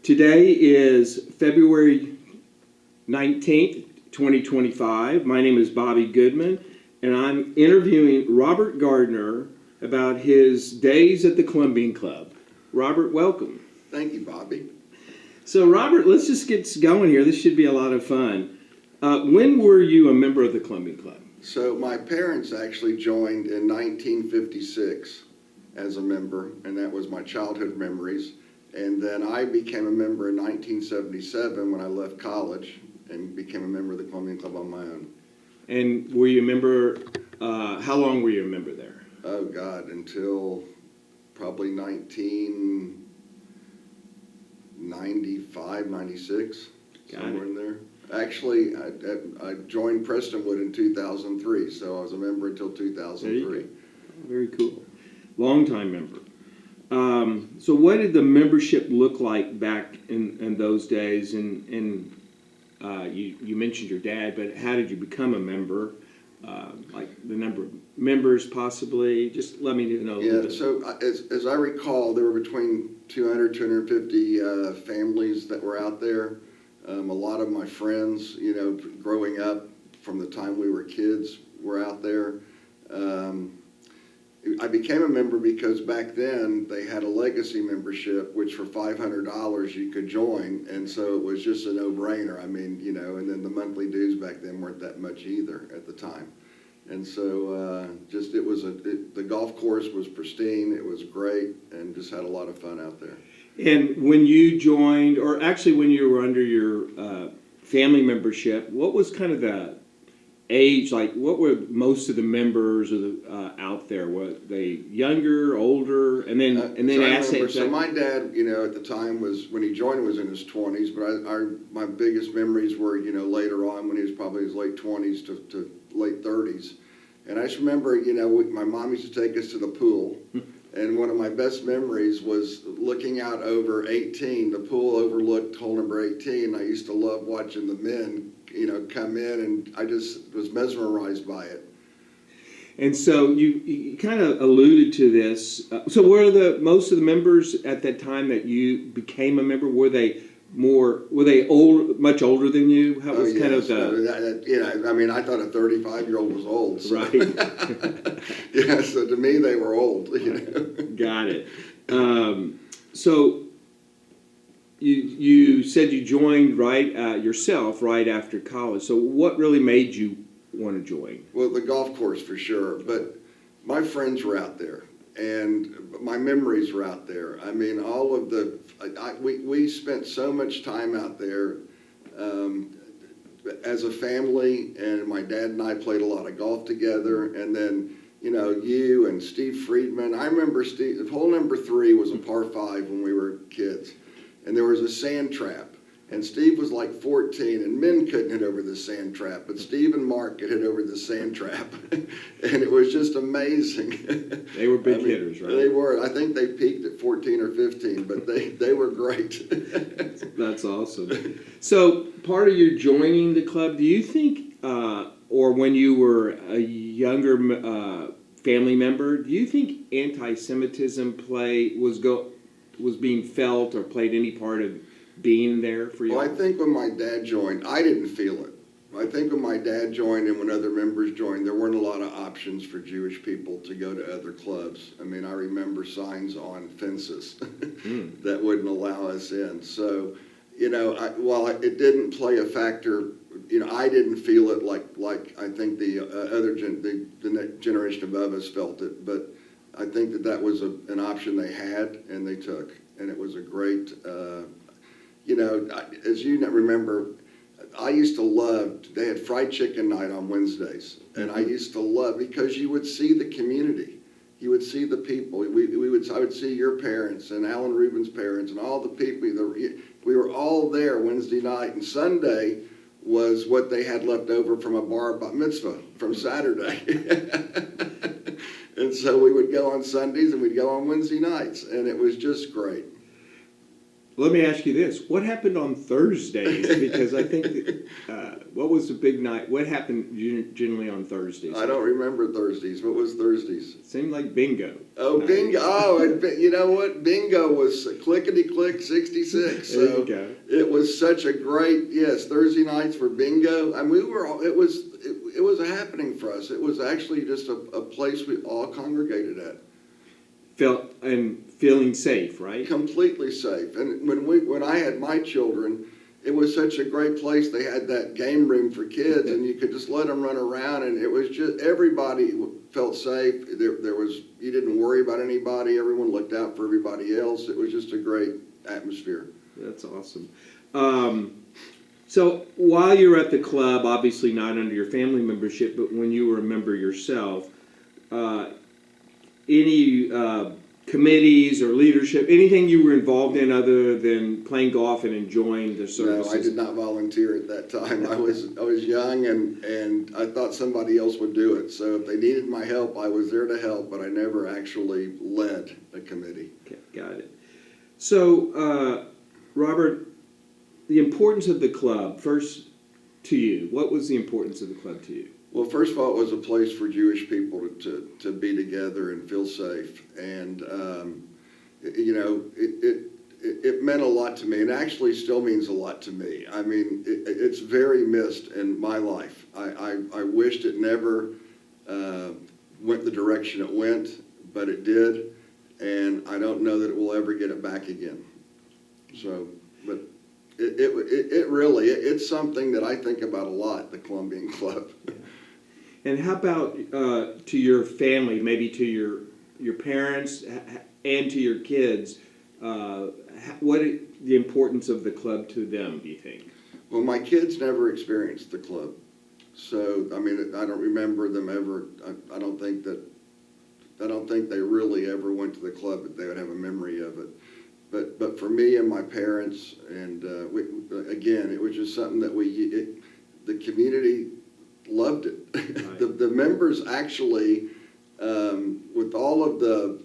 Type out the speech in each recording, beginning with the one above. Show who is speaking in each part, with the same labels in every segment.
Speaker 1: Today is February 19th, 2025. My name is Bobby Goodman, and I'm interviewing Robert Gardner about his days at the Columbian Club. Robert, welcome.
Speaker 2: Thank you, Bobby.
Speaker 1: So, Robert, let's just get going here. This should be a lot of fun. When were you a member of the Columbian Club?
Speaker 2: So my parents actually joined in 1956 as a member, and that was my childhood memories. And then I became a member in 1977 when I left college and became a member of the Columbian Club on my own.
Speaker 1: And were you a member, how long were you a member there?
Speaker 2: Oh, God, until probably 1995, 96, somewhere in there. Actually, I joined Prestonwood in 2003, so I was a member until 2003.
Speaker 1: Very cool. Long-time member. So what did the membership look like back in those days? And you mentioned your dad, but how did you become a member? Like the number of members possibly? Just let me know a little bit.
Speaker 2: So as I recall, there were between 200, 250 families that were out there. A lot of my friends, growing up from the time we were kids, were out there. I became a member because back then they had a legacy membership, which for $500 you could join, and so it was just a no-brainer. I mean, and then the monthly dues back then weren't that much either at the time. And so the golf course was pristine, it was great, and just had a lot of fun out there.
Speaker 1: And when you joined, or actually when you were under your family membership, what was kind of the age, like what were most of the members out there? Were they younger, older, and then assets?
Speaker 2: So my dad, at the time when he joined was in his 20s, but my biggest memories were, later on when he was probably in his late 20s to late 30s. And I just remember, my mom used to take us to the pool. And one of my best memories was looking out over 18. The pool overlooked hole number 18. I used to love watching the men, come in, and I just was mesmerized by it. And
Speaker 1: so you kind of alluded to this. So were most of the members at that time that you became a member, were they old, much older than you? How was kind of
Speaker 2: I mean, I thought a 35-year-old was old. So.
Speaker 1: Right.
Speaker 2: Yeah, so to me they were old.
Speaker 1: Got it. So you said you joined yourself right after college. So what really made you want to join?
Speaker 2: Well, the golf course for sure, but my friends were out there. And my memories were out there. I mean, all of we spent so much time out there as a family, and my dad and I played a lot of golf together. And then, you and Steve Friedman. I remember hole number 3 was a par 5 when we were kids, and there was a sand trap. And Steve was like 14, and men couldn't hit over the sand trap, but Steve and Mark could hit over the sand trap. And it was just amazing.
Speaker 1: They were big hitters, right?
Speaker 2: They were. I think they peaked at 14 or 15, but they were great.
Speaker 1: That's awesome. So part of your joining the club, do you think, or when you were a younger family member, do you think anti-Semitism was being felt or played any part of being there for you?
Speaker 2: Well, I think when my dad joined, I didn't feel it. I think when my dad joined and when other members joined, there weren't a lot of options for Jewish people to go to other clubs. I mean, I remember signs on fences that wouldn't allow us in. So, while it didn't play a factor, I didn't feel it like I think the the generation above us felt it. But I think that was an option they had and they took, and it was a great. As you remember, I used to love, they had fried chicken night on Wednesdays, and I used to love, because you would see the community. You would see the people. I would see your parents and Alan Rubin's parents and all the people. We were all there Wednesday night, and Sunday was what they had left over from a bar mitzvah from Saturday. And so we would go on Sundays and we'd go on Wednesday nights, and it was just great.
Speaker 1: Let me ask you this: what happened on Thursdays? Because I think what was the big night? What happened generally on Thursdays?
Speaker 2: I don't remember Thursdays. What was Thursdays?
Speaker 1: It seemed like bingo.
Speaker 2: Oh,
Speaker 1: night.
Speaker 2: bingo. Oh, and you know what? Bingo was clickety-click 66.
Speaker 1: There
Speaker 2: So
Speaker 1: you go.
Speaker 2: it was such a great, yes, Thursday nights for bingo. And we were, it was a happening for us. It was actually just a place we all congregated at.
Speaker 1: Felt and feeling safe, right?
Speaker 2: Completely safe. And when I had my children, it was such a great place. They had that game room for kids, and you could just let them run around, and it was just everybody felt safe. There was, you didn't worry about anybody. Everyone looked out for everybody else. It was just a great atmosphere.
Speaker 1: That's awesome. So while you're at the club, obviously not under your family membership, but when you were a member yourself, any committees or leadership, anything you were involved in other than playing golf and enjoying the services?
Speaker 2: No, I did not volunteer at that time. I was young, and I thought somebody else would do it. So if they needed my help, I was there to help, but I never actually led a committee.
Speaker 1: Okay, got it. So, Robert, the importance of the club, first to you. What was the importance of the club to you?
Speaker 2: Well, first of all, it was a place for Jewish people to be together and feel safe. And, you know, it meant a lot to me. It actually still means a lot to me. I mean, it's very missed in my life. I wished it never went the direction it went, but it did. And I don't know that it will ever get it back again. So, but it really, it's something that I think about a lot, the Columbian Club.
Speaker 1: And how about to your family, maybe to your parents and to your kids? What the importance of the club to them, do you think?
Speaker 2: Well, my kids never experienced the club. So, I mean, I don't remember them ever, I don't think they really ever went to the club, but they would have a memory of it. But for me and my parents, and again, it was just something that the community loved it.
Speaker 1: Right.
Speaker 2: The members actually, with all of the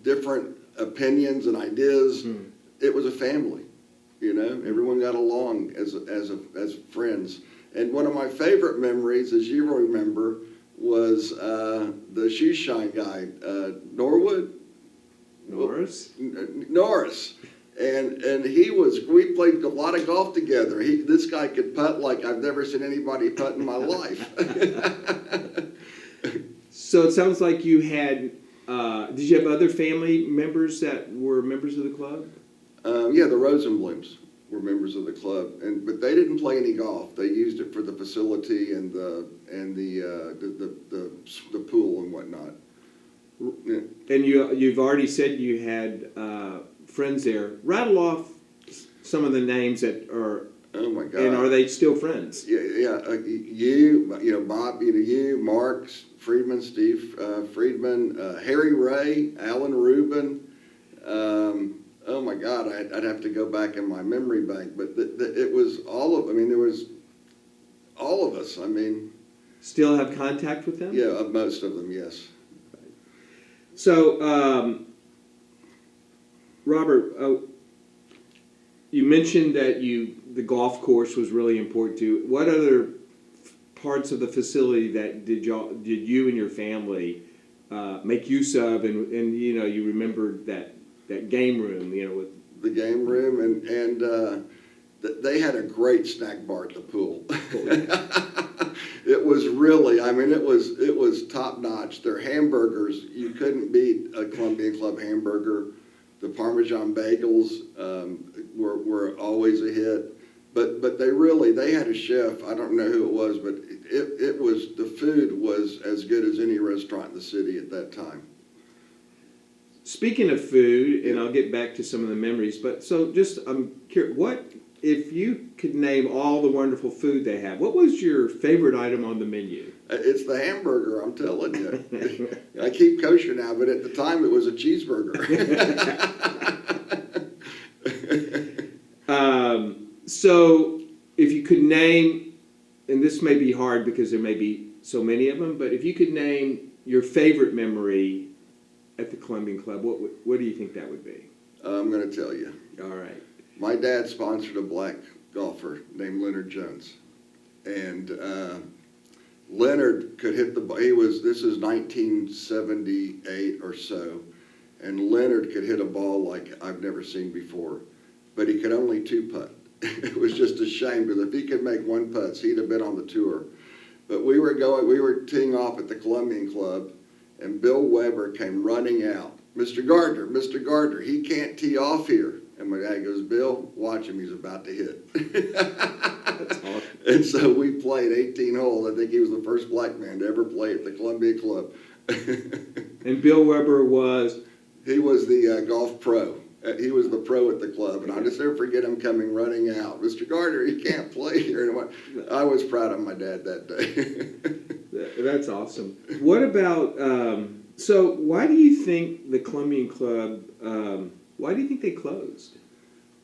Speaker 2: different opinions and ideas, it was a family. You know, everyone got along as friends. And one of my favorite memories, as you remember, was the shoe shine guy, Norris. And we played a lot of golf together. This guy could putt like I've never seen anybody putt in my life.
Speaker 1: So it sounds like you had, did you have other family members that were members of the club?
Speaker 2: Yeah, the Rosenblums were members of the club, but they didn't play any golf. They used it for the facility and the pool and whatnot. Yeah.
Speaker 1: And you've already said you had friends there. Rattle off some of the names that are.
Speaker 2: Oh my God!
Speaker 1: And are they still friends?
Speaker 2: Yeah. You know, Bob. You, Mark Friedman, Steve Friedman, Harry Ray, Alan Rubin. Oh my God! I'd have to go back in my memory bank, but it was all of. I mean, there was all of us. I mean,
Speaker 1: still have contact with them?
Speaker 2: Yeah, most of them, yes.
Speaker 1: So, Robert, you mentioned that the golf course was really important to you. What other parts of the facility that did you and your family make use of, and you know, you remembered that game room, you know, with
Speaker 2: the game room, and they had a great snack bar at the pool. It was really, I mean, it was top notch. Their hamburgers, you couldn't beat a Columbian Club hamburger. The Parmesan bagels were always a hit. But they had a chef. I don't know who it was, but the food was as good as any restaurant in the city at that time.
Speaker 1: Speaking of food, and I'll get back to some of the memories, but so just I'm curious, what if you could name all the wonderful food they have? What was your favorite item on the menu?
Speaker 2: It's the hamburger, I'm telling you. I keep kosher now, but at the time it was a cheeseburger.
Speaker 1: So if you could name, and this may be hard because there may be so many of them, but if you could name your favorite memory at the Columbian Club, what do you think that would be?
Speaker 2: I'm going to tell you.
Speaker 1: All right.
Speaker 2: My dad sponsored a black golfer named Leonard Jones. And Leonard could hit the ball. This is 1978 or so. And Leonard could hit a ball like I've never seen before. But he could only two-putt. It was just a shame, because if he could make one putt, he'd have been on the tour. But we were teeing off at the Columbian Club, and Bill Weber came running out. Mr. Gardner, he can't tee off here. And my dad goes, Bill, watch him, he's about to hit.
Speaker 1: That's awesome.
Speaker 2: And so we played 18 holes. I think he was the first black man to ever play at the Columbian Club.
Speaker 1: And Bill Weber was?
Speaker 2: He was the golf pro. He was the pro at the club, and I'll just never forget him coming running out. Mr. Gardner, he can't play here. And I was proud of my dad that day.
Speaker 1: That's awesome. What about, so why do you think the Columbian Club, why do you think they closed?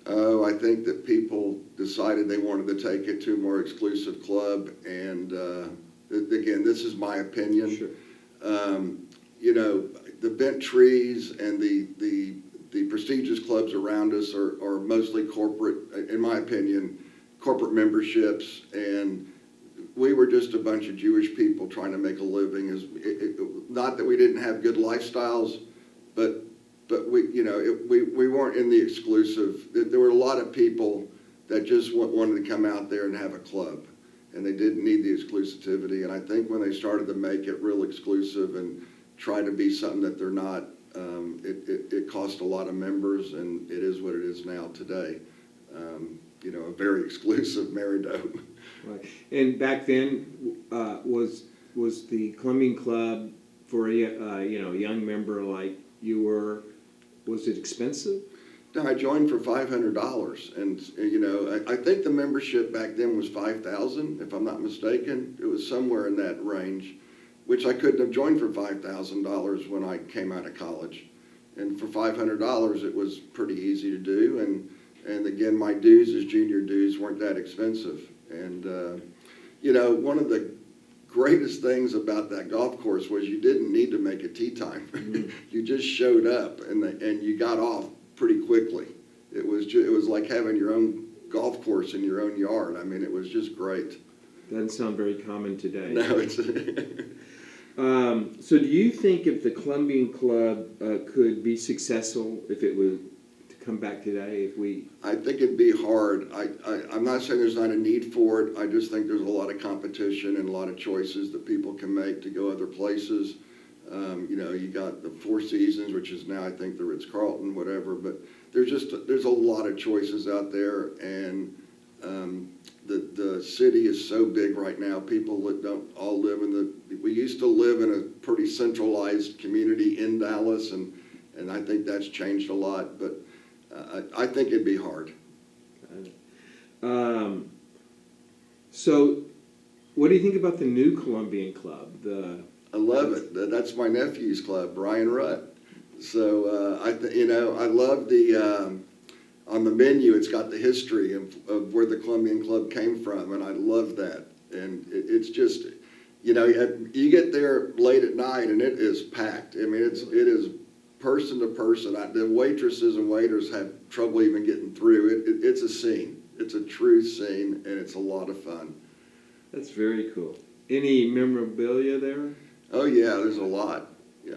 Speaker 2: Oh, I think that people decided they wanted to take it to a more exclusive club, and again, this is my opinion.
Speaker 1: Sure.
Speaker 2: You know, the bent trees and the prestigious clubs around us are mostly corporate, in my opinion, corporate memberships, and we were just a bunch of Jewish people trying to make a living. Not that we didn't have good lifestyles, but we weren't in the exclusive. There were a lot of people that just wanted to come out there and have a club, and they didn't need the exclusivity. And I think when they started to make it real exclusive and try to be something that they're not, it cost a lot of members, and it is what it is now today. A very exclusive Meridome.
Speaker 1: Right. And back then, was the Columbian Club for a young member like you were? Was it expensive?
Speaker 2: No, I joined for $500, and I think the membership back then was $5,000, if I'm not mistaken. It was somewhere in that range, which I couldn't have joined for $5,000 when I came out of college. And for $500, it was pretty easy to do. And again, my dues as junior dues weren't that expensive. And one of the greatest things about that golf course was you didn't need to make a tee time. Mm-hmm. You just showed up, and you got off pretty quickly. It was like having your own golf course in your own yard. I mean, it was just great.
Speaker 1: Doesn't sound very common today.
Speaker 2: No, it's.
Speaker 1: So do you think if the Columbian Club could be successful if it were to come back today,
Speaker 2: I think it'd be hard. I'm not saying there's not a need for it. I just think there's a lot of competition and a lot of choices that people can make to go other places. You got the Four Seasons, which is now I think the Ritz-Carlton, whatever. But there's a lot of choices out there, and the city is so big right now. People that don't all live we used to live in a pretty centralized community in Dallas, and I think that's changed a lot. But I think it'd be hard.
Speaker 1: So what do you think about the new Columbian Club?
Speaker 2: I love it. That's my nephew's club, Brian Rutt. So I love the on the menu. It's got the history of where the Columbian Club came from, and I love that. And it's just, you get there late at night and it is packed. I mean, it is person to person. The waitresses and waiters have trouble even getting through. It's a scene. It's a true scene, and it's a lot of fun.
Speaker 1: That's very cool. Any memorabilia there?
Speaker 2: Oh yeah, there's a lot.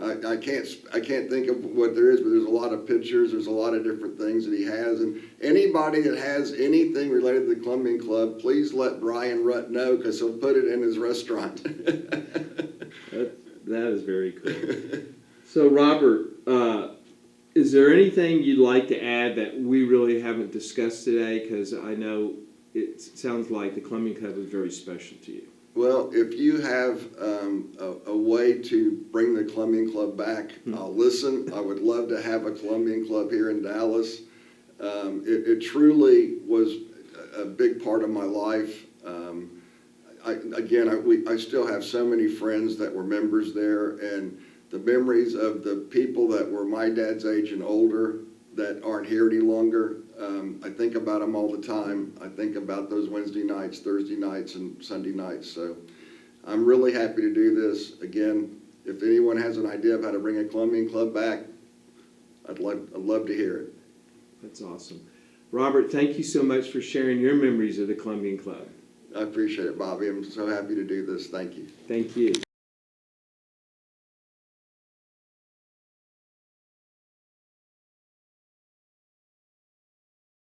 Speaker 2: I can't think of what there is, but there's a lot of pictures. There's a lot of different things that he has, and anybody that has anything related to the Columbian Club, please let Brian Rutt know, because he'll put it in his restaurant.
Speaker 1: That is very cool. So Robert, is there anything you'd like to add that we really haven't discussed today? Because I know it sounds like the Columbian Club is very special to you.
Speaker 2: Well, if you have a way to bring the Columbian Club back, I'll listen. I would love to have a Columbian Club here in Dallas. It truly was a big part of my life. I still have so many friends that were members there, and the memories of the people that were my dad's age and older that aren't here any longer, I think about them all the time. I think about those Wednesday nights, Thursday nights, and Sunday nights. So I'm really happy to do this. Again, if anyone has an idea of how to bring a Columbian Club back, I'd love to hear it.
Speaker 1: That's awesome. Robert, thank you so much for sharing your memories of the Columbian Club.
Speaker 2: I appreciate it, Bobby. I'm so happy to do this. Thank you.
Speaker 1: Thank you.